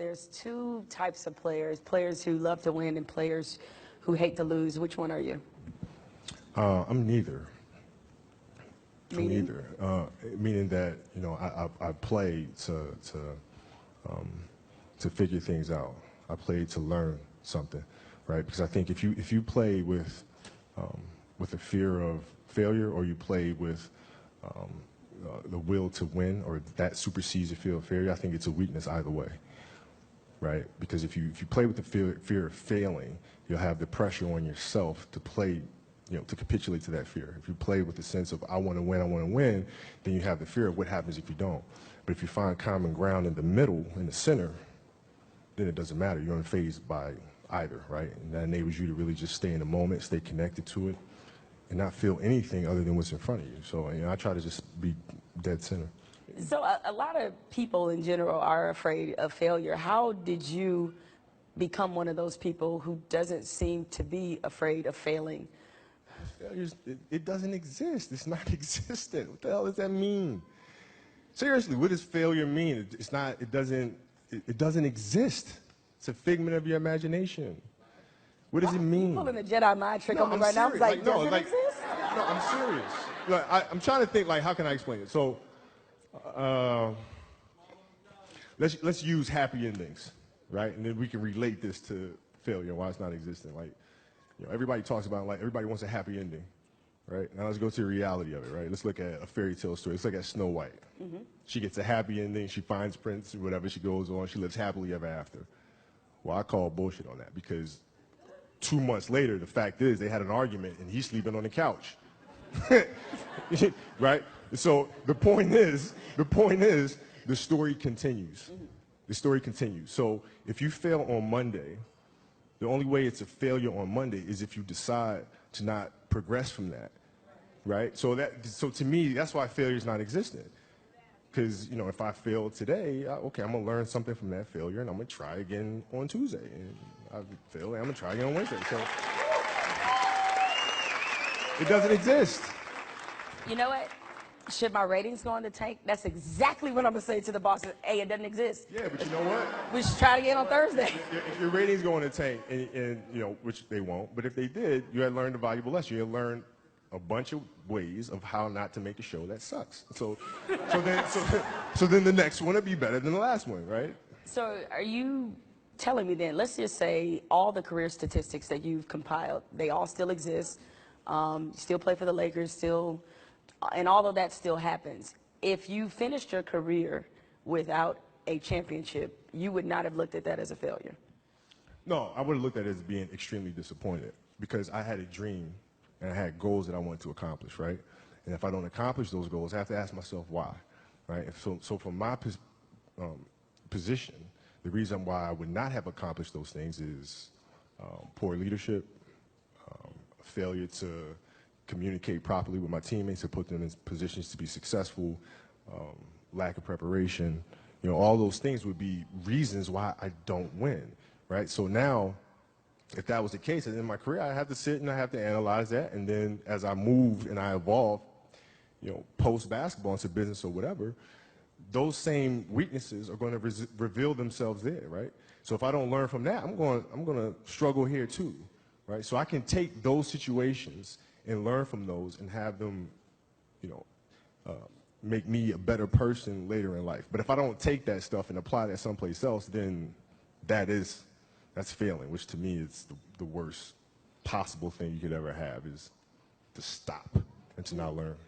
there's two types of players, players who love to win and players who hate to lose. Which one are you? I'm neither. Meaning? I'm neither. Meaning that, you know, I play to figure things out. I play to learn something, right? Because I think if you play with a fear of failure, or you play with the will to win, or that supersedes the fear of failure, I think it's a weakness either way, right? Because if you play with the fear of failing, you'll have the pressure on yourself to play, you know, to capitulate to that fear. If you play with the sense of I want to win, then you have the fear of what happens if you don't. But if you find common ground in the middle, in the center, then it doesn't matter. You're unfazed by either, right? And that enables you to really just stay in the moment, stay connected to it, and not feel anything other than what's in front of you. So, you know, I try to just be dead center. So a lot of people in general are afraid of failure. How did you become one of those people who doesn't seem to be afraid of failing? It doesn't exist. It's not existent. What the hell does that mean? Seriously, what does failure mean? It's not. It doesn't exist. It's a figment of your imagination. What does it mean? You're pulling a Jedi mind trick on me right now. I was like, does it exist? No, I'm serious. Like, I'm trying to think, like, how can I explain it? So, let's use happy endings, right? And then we can relate this to failure, why it's not existent. Like, you know, everybody talks about, like, everybody wants a happy ending, right? Now let's go to the reality of it, right? Let's look at a fairy tale story. Let's look at Snow White. Mm-hmm. She gets a happy ending. She finds Prince, whatever. She goes on. She lives happily ever after. Well, I call bullshit on that, because 2 months later, the fact is they had an argument and he's sleeping on the couch. Right? So the point is, the story continues. The story continues. So if you fail on Monday, the only way it's a failure on Monday is if you decide to not progress from that, right? So to me, that's why failure is not existent. Because, you know, if I fail today, okay, I'm going to learn something from that failure, and I'm going to try again on Tuesday. And I fail, and I'm going to try again on Wednesday. So it doesn't exist. You know what? Should my ratings go in the tank? That's exactly what I'm going to say to the bosses. Hey, it doesn't exist. Yeah, but you know what? We should try it again on Thursday. If your ratings go in the tank, and you know, which they won't, but if they did, you had learned a valuable lesson. You had learned a bunch of ways of how not to make a show that sucks. So then the next one will be better than the last one, right? So are you telling me then, let's just say all the career statistics that you've compiled, they all still exist, you still play for the Lakers, still, and all of that still happens. If you finished your career without a championship, you would not have looked at that as a failure? No, I would have looked at it as being extremely disappointed, because I had a dream and I had goals that I wanted to accomplish, right? And if I don't accomplish those goals, I have to ask myself why, right? So from my position, the reason why I would not have accomplished those things is poor leadership, failure to communicate properly with my teammates to put them in positions to be successful, lack of preparation. You know, all those things would be reasons why I don't win, right? So now, if that was the case, in my career, I have to sit and I have to analyze that, and then as I move and I evolve, you know, post basketball into business or whatever, those same weaknesses are going to reveal themselves there, right? So if I don't learn from that, I'm going to struggle here too, right? So I can take those situations and learn from those and have them, you know, make me a better person later in life. But if I don't take that stuff and apply that someplace else, then that's failing, which to me is the worst possible thing you could ever have, is to stop and to not learn.